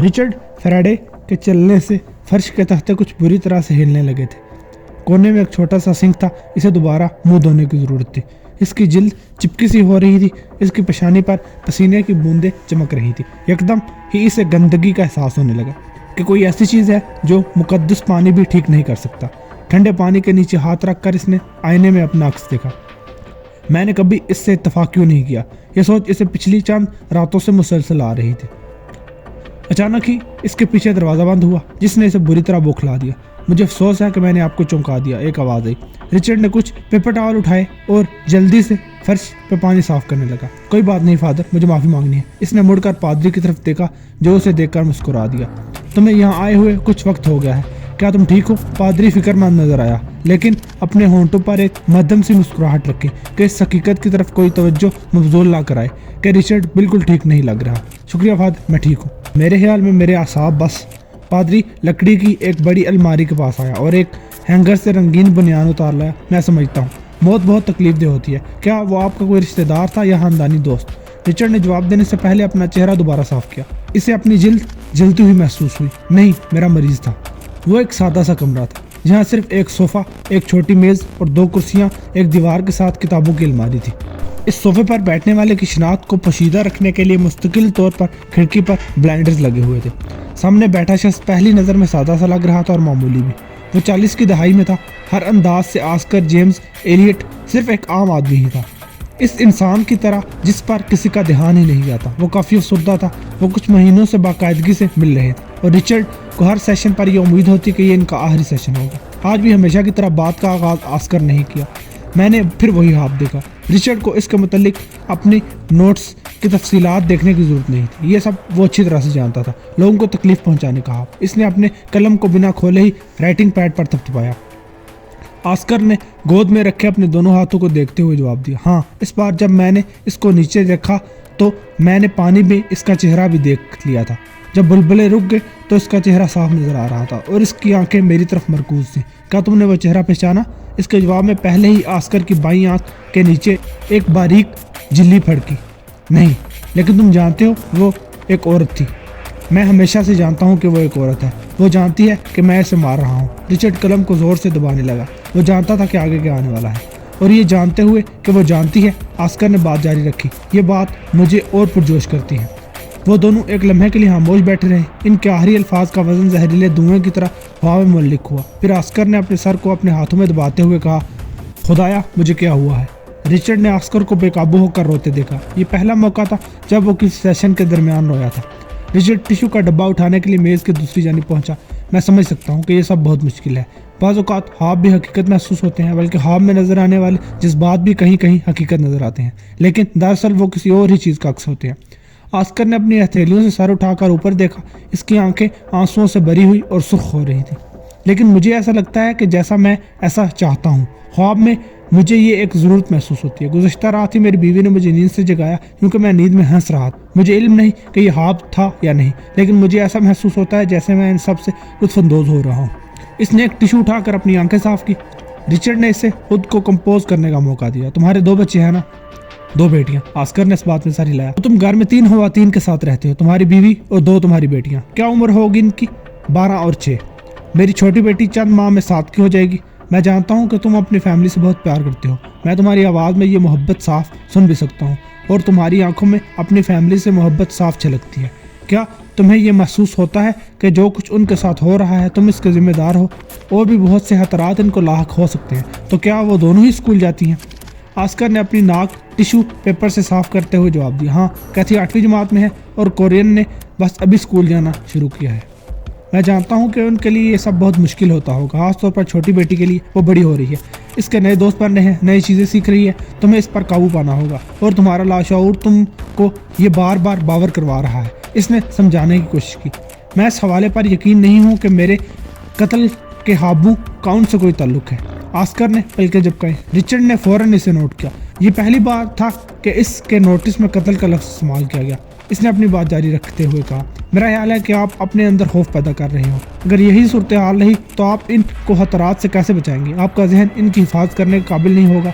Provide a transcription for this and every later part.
Richard Faraday के चलने से फर्श के तख्ते कुछ बुरी तरह से हिलने लगे थे। कोने में एक छोटा सा सिंक था, इसे दोबारा मुंह धोने की ज़रूरत थी। इसकी जिल्द चिपकी सी हो रही थी, इसकी पेशानी पर पसीने की बूंदें चमक रही थी। एकदम ही इसे गंदगी का एहसास होने लगा कि कोई ऐसी चीज़ है जो मुकद्दस पानी भी ठीक नहीं कर सकता। ठंडे पानी के नीचे हाथ रखकर इसने आईने में अपना अक्स देखा। मैंने कभी इससे इत्तेफाक क्यों नहीं किया, यह सोच इसे पिछली चंद रातों से मुसलसल आ रही थी। अचानक ही इसके पीछे दरवाज़ा बंद हुआ, जिसने इसे बुरी तरह बौखला दिया। मुझे अफसोस है कि मैंने आपको चौंका दिया, एक आवाज़ आई। रिचर्ड ने कुछ पेपर टॉवल उठाए और जल्दी से फर्श पे पानी साफ करने लगा। कोई बात नहीं फादर, मुझे माफ़ी मांगनी है। इसने मुड़कर पादरी की तरफ देखा, जो उसे देखकर मुस्कुरा दिया। तुम्हें यहाँ आए हुए कुछ वक्त हो गया है, क्या तुम ठीक हो? पादरी फिक्रमंद नजर आया, लेकिन अपने होंठों पर एक मध्यम सी मुस्कुराहट रखी कि इस हकीकत की तरफ कोई तवज्जो मबजूल ना कराए कि रिचर्ड बिल्कुल ठीक नहीं लग रहा। शुक्रिया फादर, मैं ठीक हूँ। मेरे ख्याल में मेरे आसाब बस। पादरी लकड़ी की एक बड़ी अलमारी के पास आया और एक हैंगर से रंगीन बनियान उतार लाया। मैं समझता हूँ मौत बहुत तकलीफ होती है। क्या वो आपका कोई रिश्तेदार था या खानदानी दोस्त? रिचर्ड ने जवाब देने से पहले अपना चेहरा दोबारा साफ किया। इसे अपनी जिल्द जलती हुई महसूस हुई। नहीं, मेरा मरीज था। वो एक सादा सा कमरा था, जहाँ सिर्फ एक सोफ़ा, एक छोटी मेज़ और दो कुर्सियाँ एक दीवार के साथ किताबों की अलमारी थी। इस सोफे पर बैठने वाले की शिनाख्त को पोशीदा रखने के लिए मुस्तकिल तौर पर खिड़की पर ब्लाइंडर्स लगे हुए थे। सामने बैठा शख्स पहली नज़र में सादा सा लग रहा था और मामूली भी। वो 40 की दहाई में था। हर अंदाज से ऑस्कर जेम्स एलियट सिर्फ एक आम आदमी ही था, इस इंसान की तरह जिस पर किसी का ध्यान ही नहीं जाता। वो काफ़ी अफसरदा था। वो कुछ महीनों से बाकायदगी से मिल रहे थे और रिचर्ड को हर सेशन पर यह उम्मीद होती कि ये इनका आखिरी सेशन होगा। आज भी हमेशा की तरह बात का आगाज़ ऑस्कर नहीं किया। मैंने फिर वही ख्वाब देखा। रिचर्ड को इसके मुतालिक अपनी नोट्स की तफसीलात देखने की ज़रूरत नहीं थी। ये सब वो अच्छी तरह से जानता था। लोगों को तकलीफ़ पहुंचाने का ख्वाब। इसने अपने कलम को बिना खोले ही राइटिंग पैड पर थपथपाया। ऑस्कर ने गोद में रखे अपने दोनों हाथों को देखते हुए जवाब दिया, हाँ। इस बार जब मैंने इसको नीचे देखा तो मैंने पानी में इसका चेहरा भी देख लिया था। जब बुलबुले रुक गए तो इसका चेहरा साफ नजर आ रहा था और इसकी आंखें मेरी तरफ मरकूज थीं। क्या तुमने वो चेहरा पहचाना? इसके जवाब में पहले ही ऑस्कर की बाईं आंख के नीचे एक बारीक झिल्ली फड़की। नहीं, लेकिन तुम जानते हो वो एक औरत थी। मैं हमेशा से जानता हूँ कि वो एक औरत है। वो जानती है कि मैं इसे मार रहा हूँ। रिचर्ड कलम को जोर से दबाने लगा। वो जानता था कि आगे क्या आने वाला है और ये जानते हुए कि वो जानती है, ऑस्कर ने बात जारी रखी। ये बात मुझे और पुरजोश करती है। वो दोनों एक लम्हे के लिए खामोश बैठे रहे। इनके आखिरी अल्फाज का वजन जहरीले धुएं की तरह हवा में मुल्लिक हुआ। फिर ऑस्कर ने अपने सर को अपने हाथों में दबाते हुए कहा, खुदाया मुझे क्या हुआ है? रिचर्ड ने ऑस्कर को बेकाबू होकर रोते देखा। ये पहला मौका था जब वो किसी सेशन के दरमियान रोया था। रिचर्ड टिश्यू का डब्बा उठाने के लिए मेज़ की दूसरी जानिब पहुंचा। मैं समझ सकता हूँ कि ये सब बहुत मुश्किल है। बाज़ औक़ात ख्वाब भी हकीकत महसूस होते हैं, बल्कि ख्वाब में नज़र आने वाले जज्बात भी कहीं कहीं हकीकत नज़र आते हैं, लेकिन दरअसल वो किसी और ही चीज़ का अक्स होते हैं। ऑस्कर ने अपनी हथेलियों से सर उठाकर ऊपर देखा। इसकी आंखें आंसुओं से भरी हुई और सुर्ख हो रही थी। लेकिन मुझे ऐसा लगता है कि जैसा मैं ऐसा चाहता हूँ। ख्वाब में मुझे ये एक ज़रूरत महसूस होती है। गुज़श्ता रात ही मेरी बीवी ने मुझे नींद से जगाया क्योंकि मैं नींद में हंस रहा था। मुझे इल्म नहीं कि ये ख्वाब था या नहीं, लेकिन मुझे ऐसा महसूस होता है जैसे मैं इन सब से लुत्फ़अंदोज़ हो रहा हूँ। इसने एक टिश्यू उठाकर अपनी आंखें साफ़ की। रिचर्ड ने इसे खुद को कंपोज करने का मौका दिया। तुम्हारे 2 बच्चे हैं ना? 2 बेटियां। ऑस्कर ने इस बात में सर हिलाया। तो तुम घर में 3 ख़वातीन के साथ रहते हो, तुम्हारी बीवी और 2 तुम्हारी बेटियां। क्या उम्र होगी इनकी? 12 और 6। मेरी छोटी बेटी चंद माह में 7 की हो जाएगी। मैं जानता हूँ कि तुम अपनी फैमिली से बहुत प्यार करते हो। मैं तुम्हारी आवाज़ में ये मोहब्बत साफ सुन भी सकता हूँ और तुम्हारी आंखों में अपनी फैमिली से मोहब्बत साफ झलकती है। क्या तुम्हें ये महसूस होता है कि जो कुछ उनके साथ हो रहा है तुम इसके ज़िम्मेदार हो? और भी बहुत से खतरात इनको लाहक हो सकते हैं। तो क्या वो दोनों ही स्कूल जाती हैं? ऑस्कर ने अपनी नाक टिश्यू पेपर से साफ करते हुए जवाब दिया, हाँ। कैथी 8वीं जमात में है और कोरियन ने बस अभी स्कूल जाना शुरू किया है। मैं जानता हूँ कि उनके लिए ये सब बहुत मुश्किल होता होगा, खासतौर पर छोटी बेटी के लिए। वो बड़ी हो रही है, इसके नए दोस्त बन रहे हैं, नई चीज़ें सीख रही है। तुम्हें इस पर काबू पाना होगा और तुम्हारा लाशऊर तुमको ये बार बार बावर करवा रहा है। इसने समझाने की कोशिश की। मैं इस हवाले पर यकीन नहीं हूँ कि मेरे कत्ल के हाबू का उनसे कोई ताल्लुक है। ऑस्कर ने पलकें झपकाई। रिचर्ड ने फ़ौरन इसे नोट किया। ये पहली बार था कि इसके नोटिस में कत्ल का लफ्ज़ इस्तेमाल किया गया। इसने अपनी बात जारी रखते हुए कहा, मेरा ख्याल है कि आप अपने अंदर खौफ पैदा कर रहे हो। अगर यही सूरत हाल रही तो आप इनको खतरात से कैसे बचाएंगे? आपका जहन इनकी हिफाजत करने के काबिल नहीं होगा।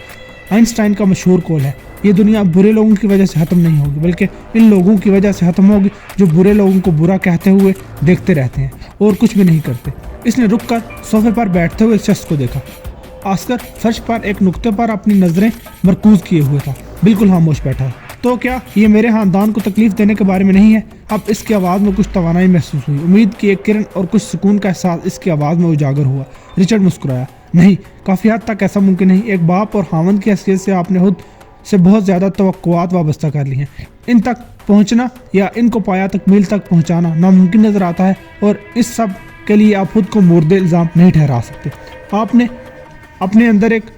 आइंस्टाइन का मशहूर कौल है, ये दुनिया बुरे लोगों की वजह से ख़त्म नहीं होगी, बल्कि इन लोगों की वजह से ख़त्म होगी जो बुरे लोगों को बुरा कहते हुए देखते रहते हैं और कुछ भी नहीं करते। इसने रुक कर सोफे पर बैठते हुए इस शख्स को देखा। ऑस्कर फर्श पर एक नुक्ते पर अपनी नज़रें मरकूज किए हुए था, बिल्कुल खामोश बैठा है। तो क्या ये मेरे ख़ानदान को तकलीफ देने के बारे में नहीं है? अब इसकी आवाज़ में कुछ तवानाई महसूस हुई। उम्मीद की एक किरण और कुछ सुकून का एहसास इसकी आवाज़ में उजागर हुआ। रिचर्ड मुस्कुराया। नहीं, काफ़ी हद तक ऐसा मुमकिन नहीं। एक बाप और खामन की हैसियत से आपने खुद से बहुत ज़्यादा तवक्कुआत वाबस्ता कर ली हैं। इन तक पहुँचना या इनको पाया तकमील तक पहुँचाना नामुमकिन नज़र आता है, और इस सब के लिए आप खुद को मुर्दे इल्ज़ाम नहीं ठहरा सकते। आपने अपने अंदर एक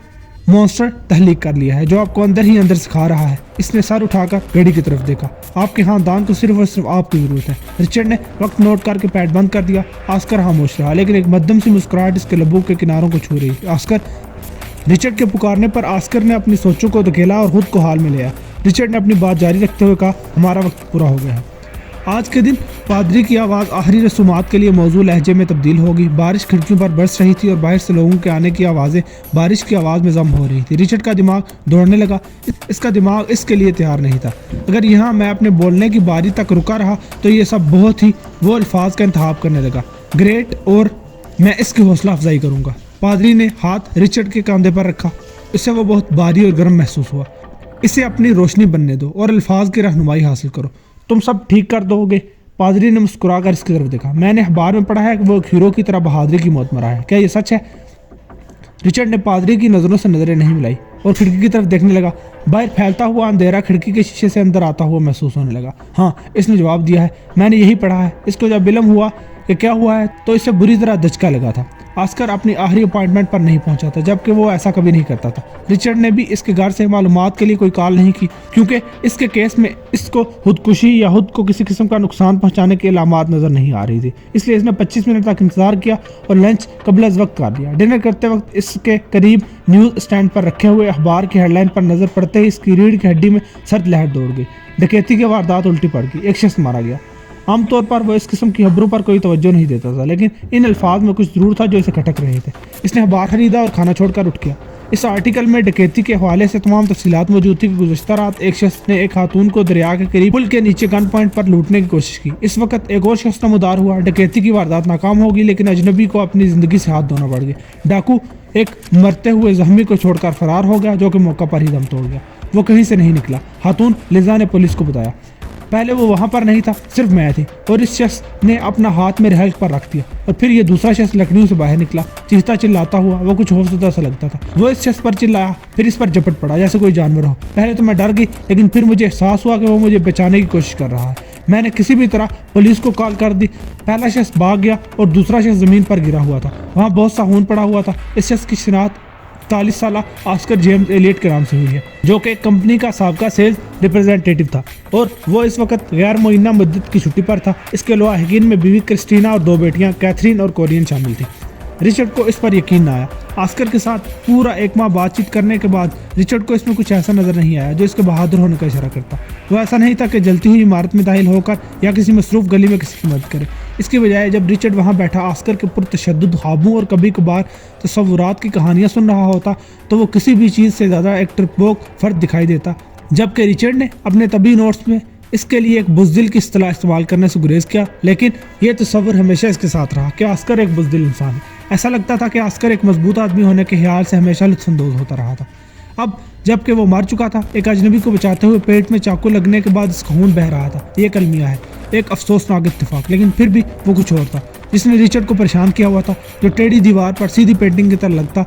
मॉन्स्टर तहलीक कर लिया है जो आपको अंदर ही अंदर सिखा रहा है। इसने सर उठाकर घड़ी की तरफ देखा। आपके खानदान को सिर्फ और सिर्फ आपकी ज़रूरत है। रिचर्ड ने वक्त नोट करके पैड बंद कर दिया। ऑस्कर खामोश रहा, लेकिन एक मध्यम सी मुस्कुराहट इसके लबों के किनारों को छू रही। ऑस्कर। रिचर्ड के पुकारने पर ऑस्कर ने अपनी सोचों को धकेला और खुद को हाल में लिया। रिचर्ड ने अपनी बात जारी रखते हुए कहा, हमारा वक्त पूरा हो गया है। आज के दिन पादरी की आवाज़ आखिरी रसूमात के लिए मौजू लहजे में तब्दील होगी। बारिश खिड़कियों पर बरस रही थी और बाहर से लोगों के आने की आवाज़ें बारिश की आवाज़ में जम हो रही थी। रिचर्ड का दिमाग दौड़ने लगा। इसका दिमाग इसके लिए तैयार नहीं था। अगर यहाँ मैं अपने बोलने की बारी तक रुका रहा तो ये सब बहुत ही वो अल्फाज का इंतखाब करने लगा। ग्रेट, और मैं इसकी हौसला अफजाई करूँगा। पादरी ने हाथ रिचर्ड के कंधे पर रखा। इससे वो बहुत भारी और गर्म महसूस हुआ। इसे अपनी रोशनी बनने दो और अल्फाज की रहनुमाई हासिल करो। तुम सब ठीक कर दोगे? पादरी ने मुस्कुराकर इसकी तरफ देखा। मैंने अखबार में पढ़ा है कि वो एक हीरो की तरह बहादुरी की मौत मरा है। क्या ये सच है? रिचर्ड ने पादरी की नज़रों से नज़रें नहीं मिलाई और खिड़की की तरफ देखने लगा। बाहर फैलता हुआ अंधेरा खिड़की के शीशे से अंदर आता हुआ महसूस होने लगा। हाँ, इसने जवाब दिया है, मैंने यही पढ़ा है। इसको जब इल्म हुआ कि क्या हुआ है तो इसे बुरी तरह दचका लगा था। ऑस्कर अपनी आखिरी अपॉइंटमेंट पर नहीं पहुंचा था, जबकि वो ऐसा कभी नहीं करता था। रिचर्ड ने भी इसके घर से मालूमात के लिए कोई कॉल नहीं की, क्योंकि इसके केस में इसको खुदकुशी या खुद को किसी किस्म का नुकसान पहुंचाने की अलामात नज़र नहीं आ रही थी। इसलिए इसने 25 मिनट तक इंतजार किया और लंच कबल अज़ वक्त कर दिया। डिनर करते वक्त इसके करीब न्यूज़ स्टैंड पर रखे हुए अखबार की हेडलाइन पर नज़र पड़ते ही इसकी रीढ़ की हड्डी में सर्द लहर दौड़ गई। डकैती की वारदात उल्टी पड़ गई, एक शख्स मारा गया। आमतौर पर वो इस किस्म की खबरों पर कोई तवज्जो नहीं देता था, लेकिन इन अल्फाज में कुछ ज़रूर था जो इसे खटक रहे थे। इसने अखबार खरीदा और खाना छोड़कर उठ गया। इस आर्टिकल में डकैती के हवाले से तमाम तफसीलात मौजूद थी कि गुज़श्ता रात एक शख्स ने एक खातून को दरिया के करीब पुल के नीचे गन पॉइंट पर लूटने की कोशिश की। इस वक्त एक और शख्स नमदार हुआ। डकैती की वारदात नाकाम होगी, लेकिन अजनबी को अपनी ज़िंदगी से हाथ धोना पड़ गया। डाकू एक मरते हुए जख्मी को छोड़कर फरार हो गया, जो कि मौका पर ही दम तोड़ गया। वो कहीं से नहीं निकला। खातून लिजा ने पुलिस को बताया। पहले वो वहाँ पर नहीं था, सिर्फ मैं थी, और इस शख्स ने अपना हाथ मेरे हल्क पर रख दिया और फिर ये दूसरा शख्स लकड़ियों से बाहर निकला, चीखता चिल्लाता हुआ। वो कुछ खौफजदा सा लगता था। वो इस शख्स पर चिल्लाया, फिर इस पर झपट पड़ा जैसे कोई जानवर हो। पहले तो मैं डर गई, लेकिन फिर मुझे एहसास हुआ कि वो मुझे बचाने की कोशिश कर रहा है। मैंने किसी भी तरह पुलिस को कॉल कर दी। पहला शख्स भाग गया और दूसरा शख्स ज़मीन पर गिरा हुआ था। वहाँ बहुत सा खून पड़ा हुआ था। इस शख्स की शिनाख्त 40 साल ऑस्कर जेम्स एलियट के नाम से हुई है, जो कि कंपनी का साबका सेल्स रिप्रेजेंटेटिव था और वो इस वक्त गैर मुअय्यना मुद्दत की छुट्टी पर था। इसके अलावा हकीन में बीवी क्रिस्टीना और 2 बेटियां कैथरीन और कोरियन शामिल थी। रिचर्ड को इस पर यकीन न आया। ऑस्कर के साथ पूरा एक माह बातचीत करने के बाद रिचर्ड को इसमें कुछ ऐसा नज़र नहीं आया जो इसके बहादुर होने का इशारा करता। वो ऐसा नहीं था कि जलती हुई इमारत में दाखिल होकर या किसी मसरूफ़ गली में किसी की मदद करे। इसकी बजाय जब रिचर्ड वहाँ बैठा ऑस्कर के पुरतशद्दुद ख्वाबों और कभी कभार तसव्वुरात की कहानियाँ सुन रहा होता, तो वो किसी भी चीज़ से ज़्यादा एक ट्रिपबोक फ़र्द दिखाई देता। जबकि रिचर्ड ने अपने तबी नोट्स में इसके लिए एक बुज़दिल की इस्तिलाह इस्तेमाल करने से गुरेज किया, लेकिन यह तस्वर हमेशा इसके साथ रहा कि ऑस्कर एक बुज़दिल इंसान है। ऐसा लगता था कि ऑस्कर एक मजबूत आदमी होने के ख्याल से हमेशा लुत्फ़अंदोज़ होता रहा था। अब जबकि वो मर चुका था, एक अजनबी को बचाते हुए पेट में चाकू लगने के बाद इसका खून बह रहा था। ये अलमिया है, एक अफसोसनाक इत्तेफाक, लेकिन फिर भी वो कुछ और था जिसने रिचर्ड को परेशान किया हुआ था, जो टेढ़ी दीवार पर सीधी पेंटिंग की तरह लगता,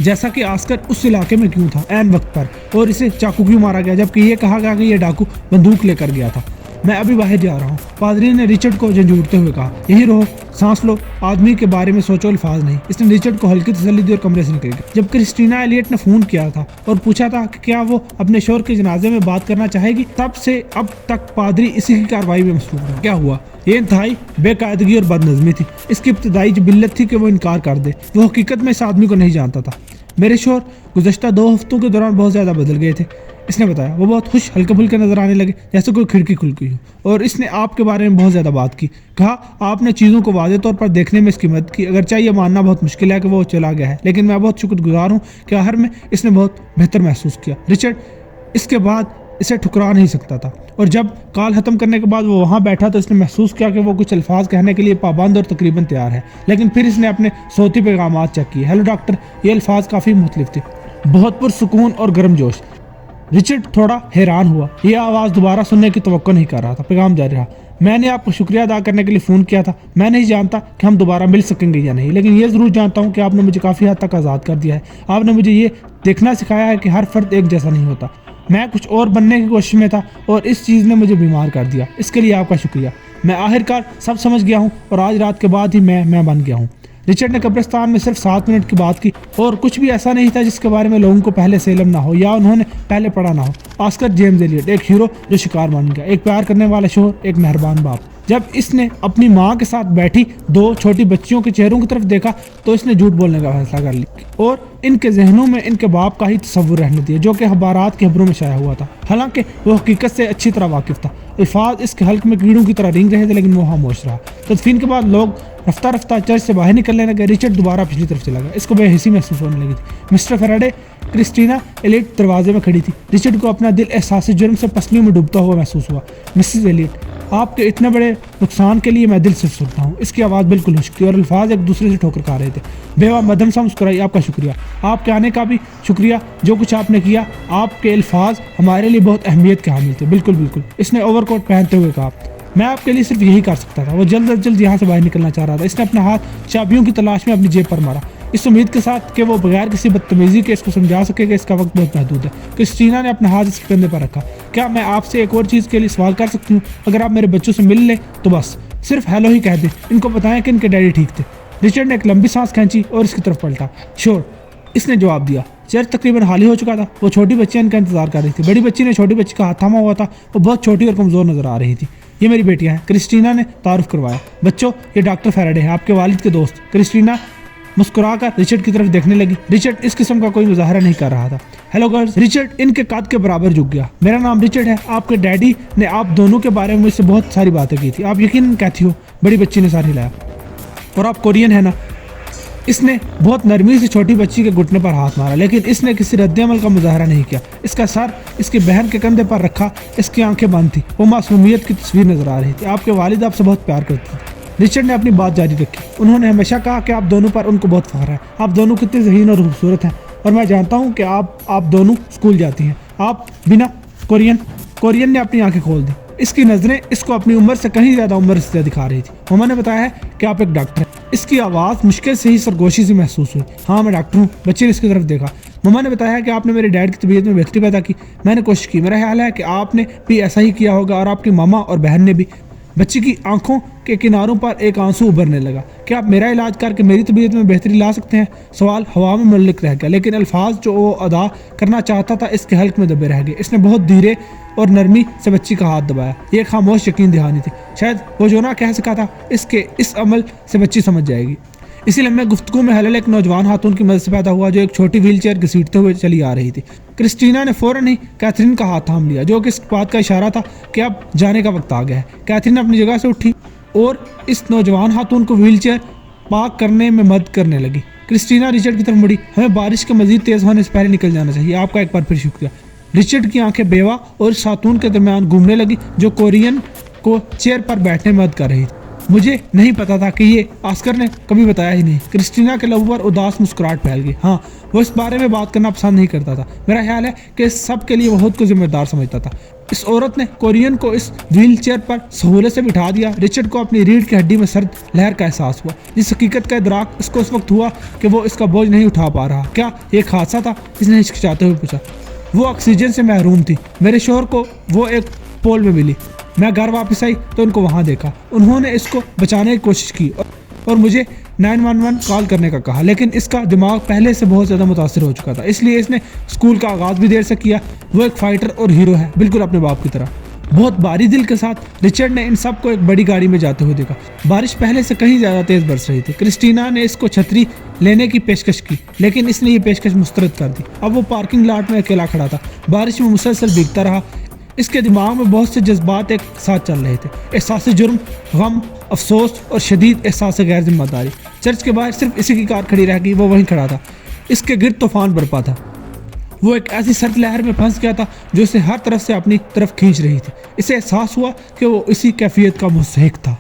जैसा कि ऑस्कर उस इलाके में क्यों था ऐन वक्त पर, और इसे चाकू क्यों मारा गया, जबकि ये कहा गया कि यह डाकू बंदूक लेकर गया था। मैं अभी बाहर जा रहा हूँ, पादरी ने रिचर्ड को झंझूरते हुए कहा। यही रहो, सांस लो, आदमी के बारे में सोचो, अल्फाज नहीं। इसने रिचर्ड को हल्की तसल्ली दी और कमरे से निकल गया। जब क्रिस्टीना एलियट ने फ़ोन किया था और पूछा था कि क्या वो अपने शोहर के जनाजे में बात करना चाहेगी, तब से अब तक पादरी इसी की कार्रवाई में मसरूफ रहा। क्या हुआ? ये इंतहाई बेकायदगी और बदनज़मी थी। इसकी इब्तदाई जिबिल्लत थी कि वो इनकार कर दे। वो हकीकत में इस आदमी को नहीं जानता था। मेरे शोहर गुज़श्ता 2 हफ्तों के दौरान बहुत ज़्यादा बदल गए थे, इसने बताया। वो बहुत खुश हल्के फुल्के नजर आने लगे, जैसे कोई खिड़की खुल गई हो, और इसने आपके बारे में बहुत ज़्यादा बात की। कहा आपने चीज़ों को वाज़ेह तौर पर देखने में इसकी मदद की। अगर चाहिए मानना बहुत मुश्किल है कि वो चला गया है, लेकिन मैं बहुत शुक्रगुजार हूँ कि आखिर में इसने बहुत बेहतर महसूस किया। रिचर्ड اس کے بعد اسے ٹھکرا نہیں سکتا تھا، اور جب کال ختم کرنے کے بعد وہ وہاں بیٹھا تو اس نے محسوس کیا کہ وہ کچھ الفاظ کہنے کے لیے پابند اور تقریباً تیار ہے، لیکن پھر اس نے اپنے صوتی پیغامات چیک کیے۔ ہیلو ڈاکٹر، یہ الفاظ کافی مختلف تھے، بہت پرسکون اور گرم جوش۔ رچرڈ تھوڑا حیران ہوا، یہ آواز دوبارہ سننے کی توقع نہیں کر رہا تھا۔ پیغام جاری رہا، میں نے آپ کو شکریہ ادا کرنے کے لیے فون کیا تھا، میں نہیں جانتا کہ ہم دوبارہ مل سکیں گے یا نہیں، لیکن یہ ضرور جانتا ہوں کہ آپ نے مجھے کافی حد تک آزاد کر دیا ہے۔ آپ نے مجھے یہ دیکھنا سکھایا ہے کہ ہر فرد ایک جیسا نہیں ہوتا۔ میں کچھ اور بننے کی کوشش میں تھا اور اس چیز نے مجھے بیمار کر دیا، اس کے لیے آپ کا شکریہ۔ میں آخرکار سب سمجھ گیا ہوں اور آج رات کے بعد ہی میں بن گیا ہوں۔ رچرڈ نے قبرستان میں صرف 7 منٹ کی بات کی، اور کچھ بھی ایسا نہیں تھا جس کے بارے میں لوگوں کو پہلے سے علم نہ ہو یا انہوں نے پہلے پڑھا نہ ہو۔ آسکر جیمز ایلیٹ، ایک ہیرو جو شکار بن گیا، ایک پیار کرنے والا شوہر، ایک مہربان باپ۔ جب اس نے اپنی ماں کے ساتھ بیٹھی 2 چھوٹی بچیوں کے چہروں کی طرف دیکھا تو اس نے جھوٹ بولنے کا فیصلہ کر لیا اور ان کے ذہنوں میں ان کے باپ کا ہی تصور رہنے دیا جو کہ اخبارات کی خبروں میں شائع ہوا تھا، حالانکہ وہ حقیقت سے اچھی طرح واقف تھا۔ الفاظ اس کے حلق میں کیڑوں کی طرح رینگ رہے تھے، لیکن وہ خاموش رہا۔ تدفین کے بعد لوگ رفتہ رفتہ چرچ سے باہر نکلنے لگے۔ رچرڈ دوبارہ پچھلی طرف چلا گیا، اس کو بے حسی محسوس ہونے لگی تھی۔ مسٹر فیراڈے، کرسٹینا ایلیٹ دروازے میں کھڑی تھی۔ رچرڈ کو اپنا دل احساس جرم سے پسلیوں میں ڈوبتا ہوا محسوس ہوا۔ مسز ایلیٹ، آپ کے اتنے بڑے نقصان کے لیے میں دل سے سنتا ہوں۔ اس کی آواز بالکل خشک تھی اور الفاظ ایک دوسرے سے ٹھوکر کھا رہے تھے۔ بیوہ مدھم سا مسکرائی، آپ کا شکریہ، آپ کے آنے کا بھی شکریہ، جو کچھ آپ نے کیا۔ آپ کے الفاظ ہمارے لیے بہت اہمیت کے حامل تھے۔ بالکل بالکل، اس نے اوور کوٹ پہنتے ہوئے کہا، میں آپ کے لیے صرف یہی کر سکتا تھا۔ وہ جلد از جلد یہاں سے باہر نکلنا چاہ رہا تھا۔ اس نے اپنا ہاتھ چابیوں کی تلاش میں اپنی جیب پر مارا، اس امید کے ساتھ کہ وہ بغیر کسی بدتمیزی کے اس کو سمجھا سکے کہ اس کا وقت بہت محدود ہے۔ کرسٹینا نے اپنا ہاتھ اس کے کندھے پر رکھا، کیا میں آپ سے ایک اور چیز کے لیے سوال کر سکتی ہوں؟ اگر آپ میرے بچوں سے مل لیں تو بس صرف ہیلو ہی کہہ دیں، ان کو بتائیں کہ ان کے ڈیڈی ٹھیک تھے۔ رچرڈ نے ایک لمبی سانس کھینچی اور اس کی طرف پلٹا۔ شور، اس نے جواب دیا۔ چرچ تقریباً خالی ہو چکا تھا، وہ چھوٹی بچیاں ان کا انتظار کر رہی تھی۔ بڑی بچی نے چھوٹی بچی کا ہاتھ تھاما ہوا تھا، وہ بہت چھوٹی اور کمزور نظر آ رہی تھی۔ یہ میری بیٹیاں ہیں، کرسٹینا نے تعارف کروایا۔ بچوں، یہ ڈاکٹر فیراڈے ہیں، آپ کے والد کے دوست۔ کرسٹینا مسکرا کر رچرڈ کی طرف دیکھنے لگی۔ رچرڈ اس قسم کا کوئی مظاہرہ نہیں کر رہا تھا۔ ہیلو گرلز، رچرڈ ان کے قد کے برابر جھک گیا۔ میرا نام رچرڈ ہے، آپ کے ڈیڈی نے آپ دونوں کے بارے میں مجھ سے بہت ساری باتیں کی تھی، آپ یقیناً کہتی ہو۔ بڑی بچی نے سر ہلایا۔ اور آپ کورین ہیں نا؟ اس نے بہت نرمی سے چھوٹی بچی کے گھٹنے پر ہاتھ مارا، لیکن اس نے کسی رد عمل کا مظاہرہ نہیں کیا۔ اس کا سر اس کی بہن کے کندھے پر رکھا، اس کی آنکھیں بند تھیں، وہ معصومیت کی تصویر نظر آ رہی تھی۔ آپ کے والد آپ سے بہت پیار کرتے تھے۔ رچرڈ نے اپنی بات جاری رکھی، انہوں نے ہمیشہ کہا کہ آپ دونوں پر ان کو بہت فخر ہے، آپ دونوں کتنے ذہین اور خوبصورت ہیں، اور میں جانتا ہوں کہ آپ دونوں اسکول جاتی ہیں۔ آپ بنا کورین نے اپنی آنکھیں کھول دی، اس کی نظریں اس کو اپنی عمر سے کہیں زیادہ عمر سے دکھا رہی تھی۔ مما نے بتایا ہے کہ آپ ایک ڈاکٹر ہیں۔ اس کی آواز مشکل سے ہی سرگوشی سے محسوس ہوئی۔ ہاں میں ڈاکٹر ہوں۔ بچے نے اس کی طرف دیکھا۔ مما نے بتایا ہے کہ آپ نے میرے ڈیڈ کی طبیعت میں بہتری پیدا کی، میں نے کوشش کی، میرا خیال ہے کہ آپ نے بھی ایسا ہی کیا ہوگا، اور آپ کی ماما اور بہن نے بھی۔ بچی کی آنکھوں کے کناروں پر ایک آنسو ابھرنے لگا۔ کیا آپ میرا علاج کر کے میری طبیعت میں بہتری لا سکتے ہیں؟ سوال ہوا میں معلق رہ گیا، لیکن الفاظ جو وہ ادا کرنا چاہتا تھا اس کے حلق میں دبے رہ گئے۔ اس نے بہت دھیرے اور نرمی سے بچی کا ہاتھ دبایا۔ یہ ایک خاموش یقین دہانی تھی، شاید وہ جو نہ کہہ سکا تھا اس عمل سے بچی سمجھ جائے گی۔ اسی لمحے گفتگو میں حلل ایک نوجوان خاتون کی مدد سے پیدا ہوا جو ایک چھوٹی ویل چیئر گھسیٹتے ہوئے چلی آ رہی تھی۔ کرسٹینا نے فوراً ہی کیتھرین کا ہاتھ تھام لیا، جو کہ اس بات کا اشارہ تھا کہ اب جانے کا وقت آ گیا ہے۔ کیتھرین اپنی جگہ سے اٹھی اور اس نوجوان خاتون کو ویل چیئر پارک کرنے میں مدد کرنے لگی۔ کرسٹینا رچرڈ کی طرف مڑی، ہمیں بارش کے مزید تیز ہونے سے پہلے نکل جانا چاہیے، آپ کا ایک بار پھر شکریہ۔ رچرڈ کی آنکھیں بیوہ اور اس خاتون کے درمیان گھومنے لگی جو کورین کو چیئر پر بیٹھنے میں مدد کر رہی تھی۔ مجھے نہیں پتا تھا کہ یہ آسکر نے کبھی بتایا ہی نہیں۔ کرسٹینا کے لبوں پر اداس مسکراہٹ پھیل گئی۔ ہاں، وہ اس بارے میں بات کرنا پسند نہیں کرتا تھا، میرا خیال ہے کہ اس سب کے لیے وہ خود کو ذمہ دار سمجھتا تھا۔ اس عورت نے کورین کو اس ویل چیئر پر سہولت سے بٹھا دیا۔ رچرڈ کو اپنی ریڑھ کی ہڈی میں سرد لہر کا احساس ہوا، جس حقیقت کا ادراک اس کو اس وقت ہوا کہ وہ اس کا بوجھ نہیں اٹھا پا رہا۔ کیا یہ ایک حادثہ تھا؟ اس نے ہچکچاتے ہوئے پوچھا۔ وہ آکسیجن سے محروم تھی، میرے شوہر کو وہ ایک پول میں ملی، میں گھر واپس آئی تو ان کو وہاں دیکھا، انہوں نے اس کو بچانے کی کوشش کی اور مجھے 911 کال کرنے کا کہا، لیکن اس کا دماغ پہلے سے بہت زیادہ متاثر ہو چکا تھا، اس لیے اس نے اسکول کا آغاز بھی دیر سے کیا۔ وہ ایک فائٹر اور ہیرو ہے، بالکل اپنے باپ کی طرح۔ بہت باری دل کے ساتھ رچرڈ نے ان سب کو ایک بڑی گاڑی میں جاتے ہوئے دیکھا۔ بارش پہلے سے کہیں زیادہ تیز برس رہی تھی۔ کرسٹینا نے اس کو چھتری لینے کی پیشکش کی، لیکن اس نے یہ پیشکش مسترد کر دی۔ اب وہ پارکنگ لاٹ میں اکیلا کھڑا تھا، بارش میں مسلسل بھیگتا رہا۔ اس کے دماغ میں بہت سے جذبات ایک ساتھ چل رہے تھے، احساس جرم، غم، افسوس اور شدید احساس غیر ذمہ داری۔ چرچ کے باہر صرف اسی کی کار کھڑی رہ گئی، وہ وہیں کھڑا تھا، اس کے گرد طوفان برپا تھا۔ وہ ایک ایسی سرد لہر میں پھنس گیا تھا جو اسے ہر طرف سے اپنی طرف کھینچ رہی تھی. اسے احساس ہوا کہ وہ اسی کیفیت کا مستحق تھا.